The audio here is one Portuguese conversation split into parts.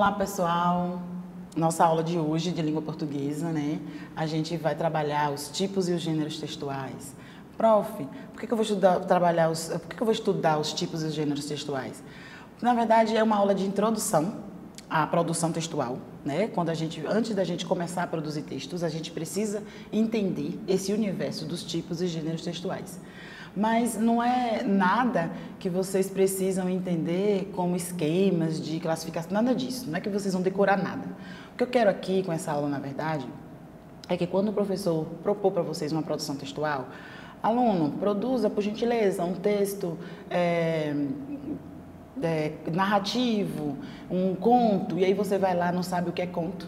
Olá, pessoal! Nossa aula de hoje de língua portuguesa, né? A gente vai trabalhar os tipos e os gêneros textuais. Prof, por que eu vou estudar os tipos e os gêneros textuais? Na verdade, é uma aula de introdução à produção textual, né? Antes da gente começar a produzir textos, a gente precisa entender esse universo dos tipos e gêneros textuais. Mas não é nada que vocês precisam entender como esquemas de classificação, nada disso. Não é que vocês vão decorar nada. O que eu quero aqui com essa aula, na verdade, é que quando o professor propor para vocês uma produção textual, aluno, produza, por gentileza, um texto narrativo, um conto, e aí você vai lá, não sabe o que é conto,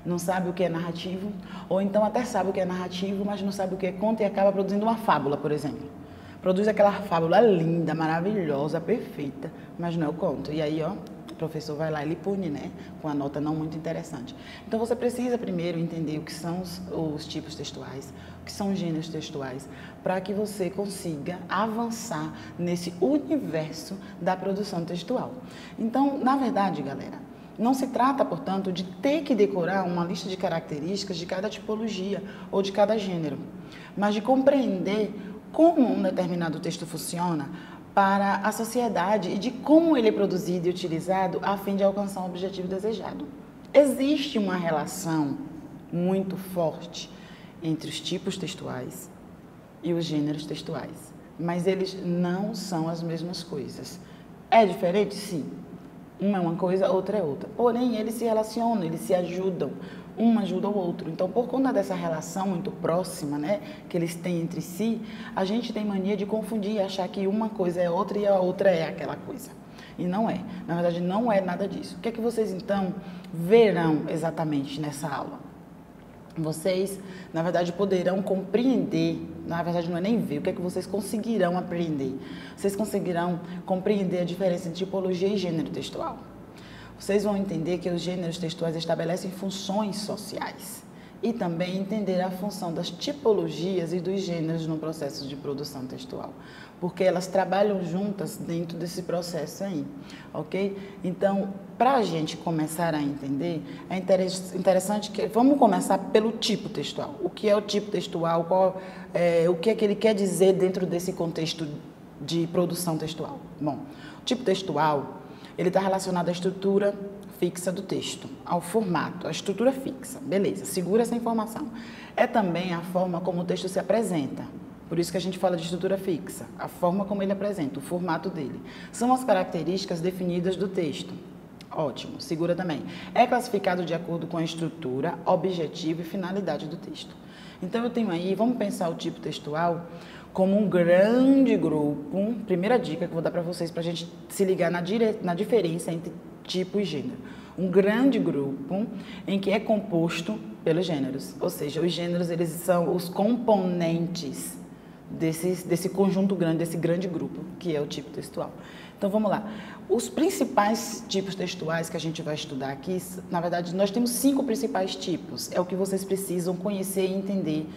não sabe o que é narrativo, ou então até sabe o que é narrativo, mas não sabe o que é conto e acaba produzindo uma fábula, por exemplo. Produz aquela fábula linda, maravilhosa, perfeita, mas não é o conto. E aí, ó, o professor vai lá e lhe pune, né? Com a nota não muito interessante. Então, você precisa primeiro entender o que são os tipos textuais, o que são os gêneros textuais, para que você consiga avançar nesse universo da produção textual. Então, na verdade, galera, não se trata, portanto, de ter que decorar uma lista de características de cada tipologia ou de cada gênero, mas de compreender como um determinado texto funciona para a sociedade e de como ele é produzido e utilizado a fim de alcançar um objetivo desejado. Existe uma relação muito forte entre os tipos textuais e os gêneros textuais, mas eles não são as mesmas coisas. É diferente? Sim. Uma é uma coisa, outra é outra. Porém, eles se relacionam, eles se ajudam. Um ajuda o outro. Então, por conta dessa relação muito próxima, né, que eles têm entre si, a gente tem mania de confundir e achar que uma coisa é outra e a outra é aquela coisa. E não é. Na verdade, não é nada disso. O que é que vocês, então, verão exatamente nessa aula? Vocês, na verdade, poderão compreender, na verdade não é nem ver, o que é que vocês conseguirão aprender? Vocês conseguirão compreender a diferença entre tipologia e gênero textual. Vocês vão entender que os gêneros textuais estabelecem funções sociais e também entender a função das tipologias e dos gêneros no processo de produção textual, porque elas trabalham juntas dentro desse processo aí, ok? Então, para a gente começar a entender, é interessante que vamos começar pelo tipo textual. O que é o tipo textual? O que é que ele quer dizer dentro desse contexto de produção textual? Bom, o tipo textual ele está relacionado à estrutura fixa do texto, ao formato, à estrutura fixa. Beleza, segura essa informação. É também a forma como o texto se apresenta. Por isso que a gente fala de estrutura fixa, a forma como ele apresenta, o formato dele. São as características definidas do texto. Ótimo, segura também. É classificado de acordo com a estrutura, objetivo e finalidade do texto. Então, eu tenho aí, vamos pensar o tipo textual como um grande grupo. Primeira dica que eu vou dar para vocês, para a gente se ligar na diferença entre tipo e gênero. Um grande grupo em que é composto pelos gêneros, ou seja, os gêneros eles são os componentes desse conjunto grande, desse grande grupo, que é o tipo textual. Então, vamos lá. Os principais tipos textuais que a gente vai estudar aqui, na verdade, nós temos 5 principais tipos. É o que vocês precisam conhecer e entender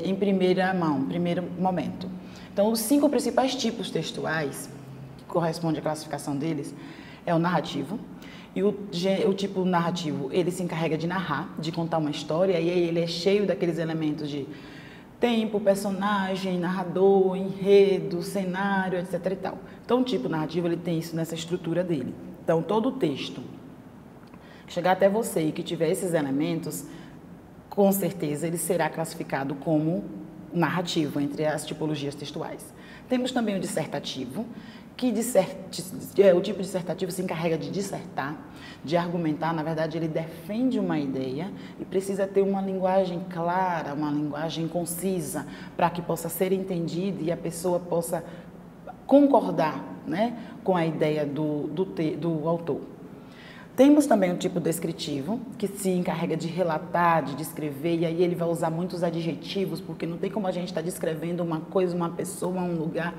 em primeira mão, primeiro momento. Então, os 5 principais tipos textuais, que corresponde à classificação deles, é o narrativo. E o tipo narrativo, ele se encarrega de narrar, de contar uma história, e aí ele é cheio daqueles elementos de tempo, personagem, narrador, enredo, cenário, etc. e tal. Então, o tipo narrativo, ele tem isso nessa estrutura dele. Então, todo texto que chegar até você e que tiver esses elementos, com certeza ele será classificado como narrativo entre as tipologias textuais. Temos também o dissertativo, que o tipo dissertativo se encarrega de dissertar, de argumentar. Na verdade, ele defende uma ideia e precisa ter uma linguagem clara, uma linguagem concisa, para que possa ser entendida e a pessoa possa concordar, né, com a ideia do autor. Temos também o tipo descritivo, que se encarrega de relatar, de descrever, e aí ele vai usar muitos adjetivos, porque não tem como a gente estar descrevendo uma coisa, uma pessoa, um lugar,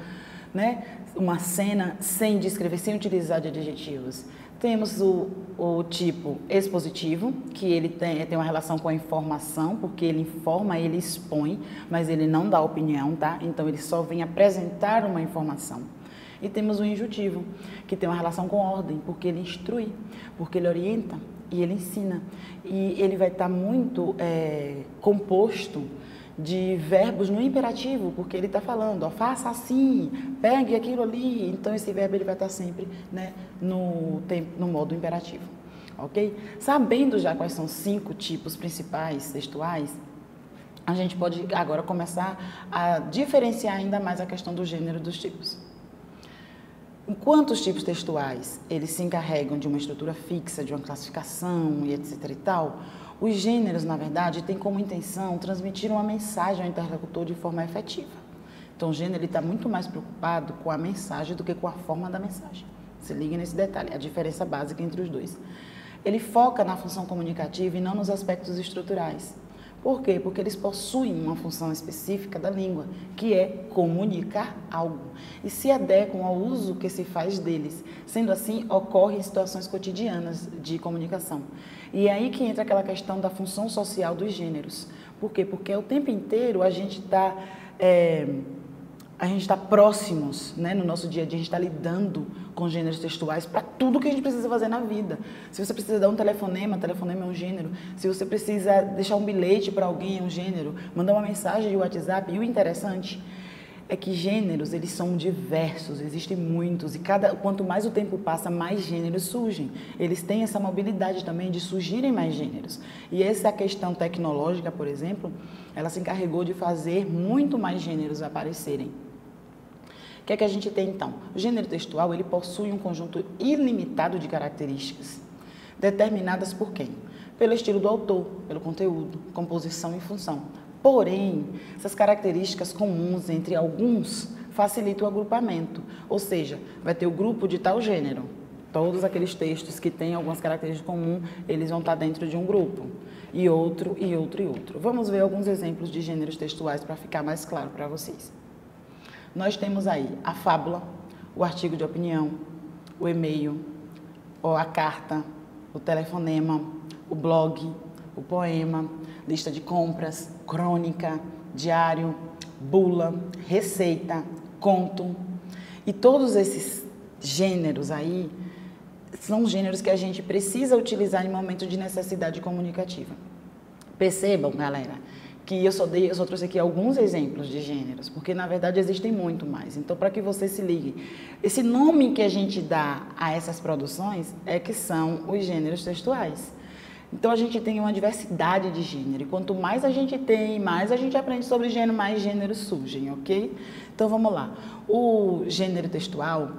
né, uma cena, sem descrever, sem utilizar de adjetivos. Temos o tipo expositivo, que ele tem uma relação com a informação, porque ele informa, ele expõe, mas ele não dá opinião, tá? Então, ele só vem apresentar uma informação. E temos o injuntivo, que tem uma relação com ordem, porque ele instrui, porque ele orienta e ele ensina. E ele vai estar muito composto de verbos no imperativo, porque ele está falando, ó, faça assim, pegue aquilo ali. Então, esse verbo ele vai estar sempre, né, no modo imperativo, ok? Sabendo já quais são 5 tipos principais textuais, a gente pode agora começar a diferenciar ainda mais a questão do gênero dos tipos. Enquanto os tipos textuais, eles se encarregam de uma estrutura fixa, de uma classificação e etc e tal, os gêneros, na verdade, têm como intenção transmitir uma mensagem ao interlocutor de forma efetiva. Então, o gênero está muito mais preocupado com a mensagem do que com a forma da mensagem. Se liga nesse detalhe, a diferença básica entre os dois. Ele foca na função comunicativa e não nos aspectos estruturais. Por quê? Porque eles possuem uma função específica da língua, que é comunicar algo, e se adequam ao uso que se faz deles. Sendo assim, ocorrem situações cotidianas de comunicação. E é aí que entra aquela questão da função social dos gêneros. Por quê? Porque o tempo inteiro a gente está próximos, né, no nosso dia a dia, a gente está lidando com gêneros textuais para tudo que a gente precisa fazer na vida. Se você precisa dar um telefonema é um gênero. Se você precisa deixar um bilhete para alguém, é um gênero. Mandar uma mensagem de WhatsApp. E o interessante é que gêneros, eles são diversos, existem muitos. E quanto mais o tempo passa, mais gêneros surgem. Eles têm essa mobilidade também de surgirem mais gêneros. E essa questão tecnológica, por exemplo, ela se encarregou de fazer muito mais gêneros aparecerem. O que é que a gente tem então? O gênero textual, ele possui um conjunto ilimitado de características, determinadas por quem? Pelo estilo do autor, pelo conteúdo, composição e função. Porém, essas características comuns entre alguns facilitam o agrupamento, ou seja, vai ter o grupo de tal gênero. Todos aqueles textos que têm algumas características comuns, eles vão estar dentro de um grupo. E outro, e outro, e outro. Vamos ver alguns exemplos de gêneros textuais para ficar mais claro para vocês. Nós temos aí a fábula, o artigo de opinião, o e-mail, a carta, o telefonema, o blog, o poema, lista de compras, crônica, diário, bula, receita, conto. E todos esses gêneros aí são gêneros que a gente precisa utilizar em momento de necessidade comunicativa. Percebam, galera, que eu só trouxe aqui alguns exemplos de gêneros, porque na verdade existem muito mais. Então, para que você se ligue, esse nome que a gente dá a essas produções é que são os gêneros textuais. Então, a gente tem uma diversidade de gênero, e quanto mais a gente tem, mais a gente aprende sobre gênero, mais gêneros surgem, ok? Então, vamos lá. O gênero textual,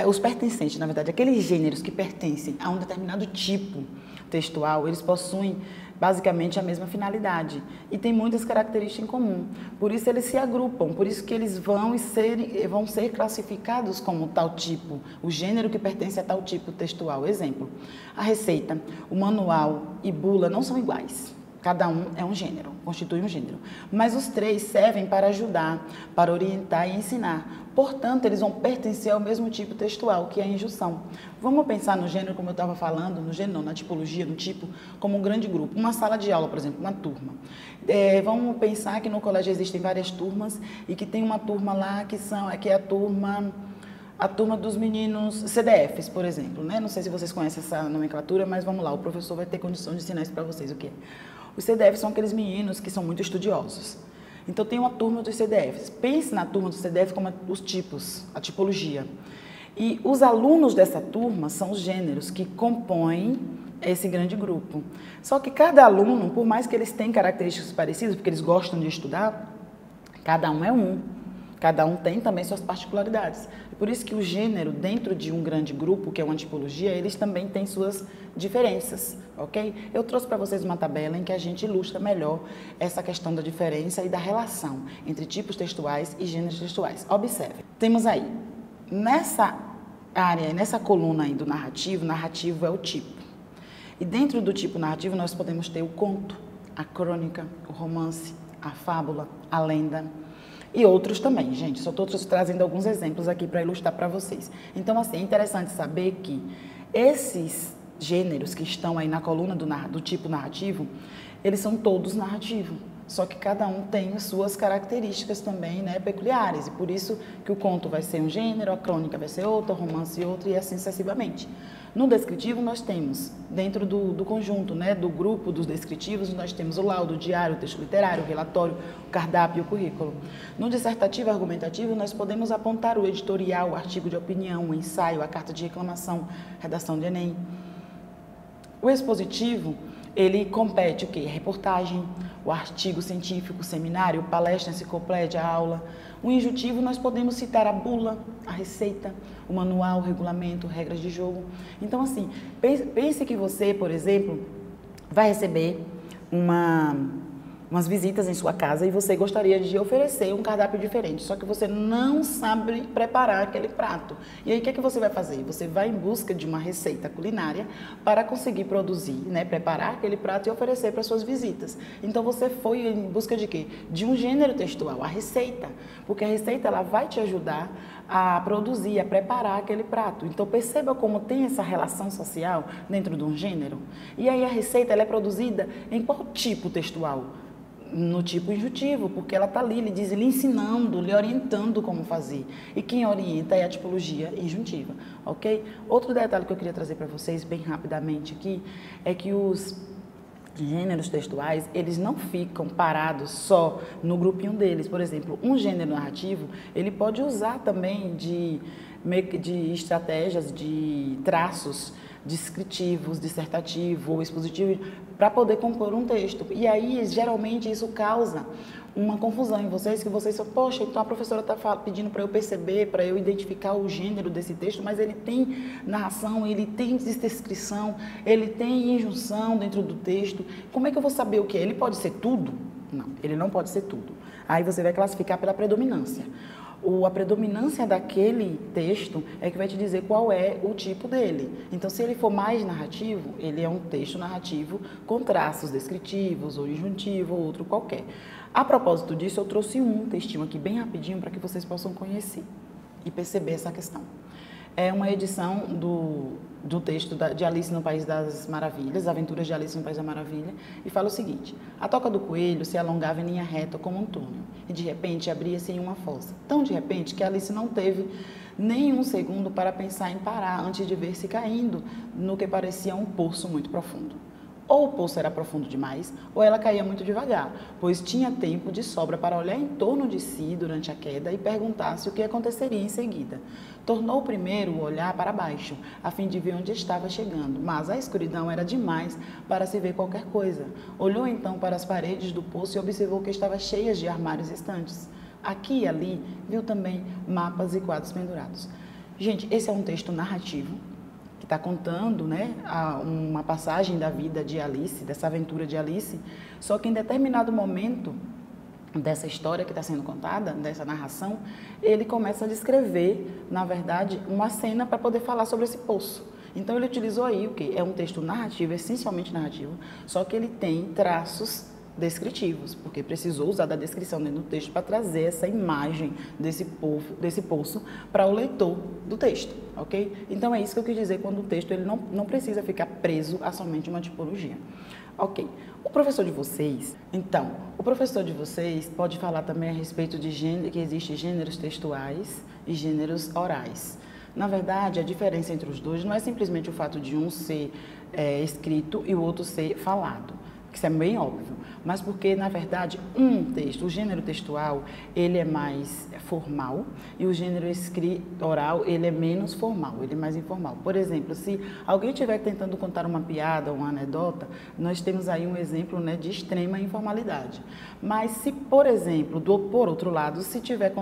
os pertencentes, na verdade, aqueles gêneros que pertencem a um determinado tipo textual, eles possuem basicamente a mesma finalidade e tem muitas características em comum. Por isso eles se agrupam, por isso que eles vão ser classificados como tal tipo, o gênero que pertence a tal tipo textual. Exemplo, a receita, o manual e bula não são iguais. Cada um é um gênero, constitui um gênero. Mas os três servem para ajudar, para orientar e ensinar. Portanto, eles vão pertencer ao mesmo tipo textual, que é a injunção. Vamos pensar no gênero, como eu estava falando, no gênero não, na tipologia, no tipo, como um grande grupo. Uma sala de aula, por exemplo, uma turma. Vamos pensar que no colégio existem várias turmas e que tem uma turma lá que é a turma dos meninos CDFs, por exemplo, né? Não sei se vocês conhecem essa nomenclatura, mas vamos lá, o professor vai ter condição de ensinar isso para vocês, o que é. Os CDFs são aqueles meninos que são muito estudiosos. Então, tem uma turma dos CDFs. Pense na turma dos CDFs como os tipos, a tipologia. E os alunos dessa turma são os gêneros que compõem esse grande grupo. Só que cada aluno, por mais que eles tenham características parecidas, porque eles gostam de estudar, cada um é um. Cada um tem também suas particularidades. Por isso que o gênero, dentro de um grande grupo, que é uma tipologia, eles também têm suas diferenças, ok? Eu trouxe para vocês uma tabela em que a gente ilustra melhor essa questão da diferença e da relação entre tipos textuais e gêneros textuais. Observe, temos aí, nessa área, nessa coluna aí do narrativo é o tipo. E dentro do tipo narrativo nós podemos ter o conto, a crônica, o romance, a fábula, a lenda, e outros também, gente. Só estou trazendo alguns exemplos aqui para ilustrar para vocês. Então, assim, é interessante saber que esses gêneros que estão aí na coluna do tipo narrativo, eles são todos narrativos. só que cada um tem suas características também, né, peculiares, e por isso que o conto vai ser um gênero, a crônica vai ser outro, o romance outro e assim sucessivamente. No descritivo nós temos, dentro do conjunto, né, do grupo dos descritivos, nós temos o laudo, o diário, o texto literário, o relatório, o cardápio e o currículo. No dissertativo argumentativo nós podemos apontar o editorial, o artigo de opinião, o ensaio, a carta de reclamação, redação de Enem. O expositivo, ele compete o quê? A reportagem, o artigo científico, o seminário, palestra, enciclopédia, a aula. O injuntivo, nós podemos citar a bula, a receita, o manual, o regulamento, regras de jogo. Então, assim, pense que você, por exemplo, vai receber umas visitas em sua casa e você gostaria de oferecer um cardápio diferente, só que você não sabe preparar aquele prato. E aí o que é que você vai fazer? Você vai em busca de uma receita culinária para conseguir produzir, né, preparar aquele prato e oferecer para suas visitas. Então você foi em busca de quê? De um gênero textual, a receita, porque a receita ela vai te ajudar a produzir, a preparar aquele prato. Então perceba como tem essa relação social dentro de um gênero. E aí a receita ela é produzida em qual tipo textual? No tipo injuntivo, porque ela está ali, lhe ensinando, lhe orientando como fazer. E quem orienta é a tipologia injuntiva, ok? Outro detalhe que eu queria trazer para vocês, bem rapidamente aqui, é que os gêneros textuais, eles não ficam parados só no grupinho deles. Por exemplo, um gênero narrativo, ele pode usar também de estratégias, de traços descritivos, dissertativo ou expositivo para poder compor um texto. E aí, geralmente, isso causa uma confusão em vocês, que vocês falam, poxa, então a professora está pedindo para eu perceber, para eu identificar o gênero desse texto, mas ele tem narração, ele tem descrição, ele tem injunção dentro do texto. Como é que eu vou saber o que é? Ele pode ser tudo? Não, ele não pode ser tudo. Aí você vai classificar pela predominância. A predominância daquele texto é que vai te dizer qual é o tipo dele. Então, se ele for mais narrativo, ele é um texto narrativo com traços descritivos, ou injuntivo, ou outro qualquer. A propósito disso, eu trouxe um textinho aqui bem rapidinho para que vocês possam conhecer e perceber essa questão. É uma edição do texto de Alice no País das Maravilhas, Aventuras de Alice no País da Maravilha, e fala o seguinte: a toca do coelho se alongava em linha reta como um túnel, e de repente abria-se em uma fossa. Tão de repente que Alice não teve nem um segundo para pensar em parar antes de ver-se caindo no que parecia um poço muito profundo. Ou o poço era profundo demais, ou ela caía muito devagar, pois tinha tempo de sobra para olhar em torno de si durante a queda e perguntar-se o que aconteceria em seguida. Tornou primeiro o olhar para baixo, a fim de ver onde estava chegando, mas a escuridão era demais para se ver qualquer coisa. Olhou então para as paredes do poço e observou que estavam cheias de armários e estantes. Aqui e ali, viu também mapas e quadros pendurados. Gente, esse é um texto narrativo, que está contando, né, uma passagem da vida de Alice, dessa aventura de Alice, só que em determinado momento dessa história que está sendo contada, dessa narração, ele começa a descrever, na verdade, uma cena para poder falar sobre esse poço. Então ele utilizou aí o quê? É um texto narrativo, essencialmente narrativo, só que ele tem traços descritivos, porque precisou usar da descrição dentro do texto para trazer essa imagem desse poço para o leitor do texto, ok? Então é isso que eu quis dizer quando o texto ele não precisa ficar preso a somente uma tipologia. Ok, o professor de vocês pode falar também a respeito de gênero, que existem gêneros textuais e gêneros orais. Na verdade, a diferença entre os dois não é simplesmente o fato de um ser escrito e o outro ser falado, que isso é bem óbvio, mas porque, na verdade, o gênero textual, ele é mais formal e o gênero oral, ele é menos formal, ele é mais informal. Por exemplo, se alguém estiver tentando contar uma piada ou uma anedota, nós temos aí um exemplo, né, de extrema informalidade. Mas se, por exemplo, por outro lado, se tiver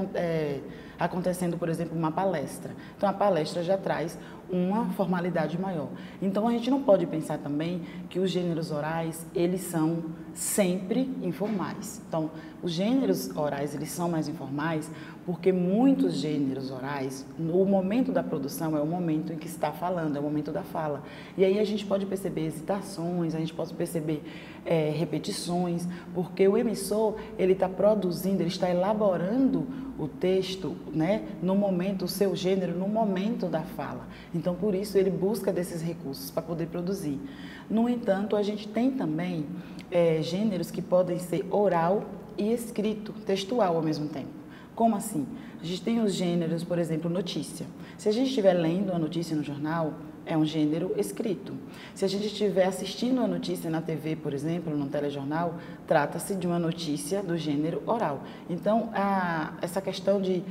acontecendo, por exemplo, uma palestra, então a palestra já traz uma formalidade maior. Então, a gente não pode pensar também que os gêneros orais, eles são sempre informais. Então, os gêneros orais, eles são mais informais porque muitos gêneros orais, no momento da produção, é o momento em que está falando, é o momento da fala. E aí a gente pode perceber hesitações, a gente pode perceber repetições, porque o emissor, ele está produzindo, ele está elaborando o texto, né, no momento, o seu gênero, no momento da fala. Então, por isso, ele busca desses recursos para poder produzir. No entanto, a gente tem também gêneros que podem ser oral e escrito, textual ao mesmo tempo. Como assim? A gente tem os gêneros, por exemplo, notícia. Se a gente estiver lendo a notícia no jornal, é um gênero escrito. Se a gente estiver assistindo a notícia na TV, por exemplo, no telejornal, trata-se de uma notícia do gênero oral. Então, essa questão de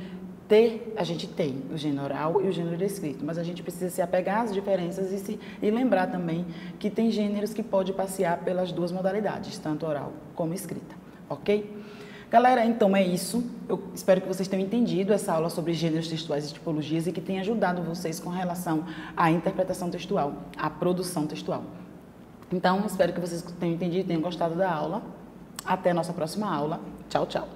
a gente tem o gênero oral e o gênero escrito, mas a gente precisa se apegar às diferenças e lembrar também que tem gêneros que pode passear pelas duas modalidades, tanto oral como escrita, ok? Galera, então é isso. Eu espero que vocês tenham entendido essa aula sobre gêneros textuais e tipologias e que tenha ajudado vocês com relação à interpretação textual, à produção textual. Então, espero que vocês tenham entendido e tenham gostado da aula. Até a nossa próxima aula. Tchau, tchau.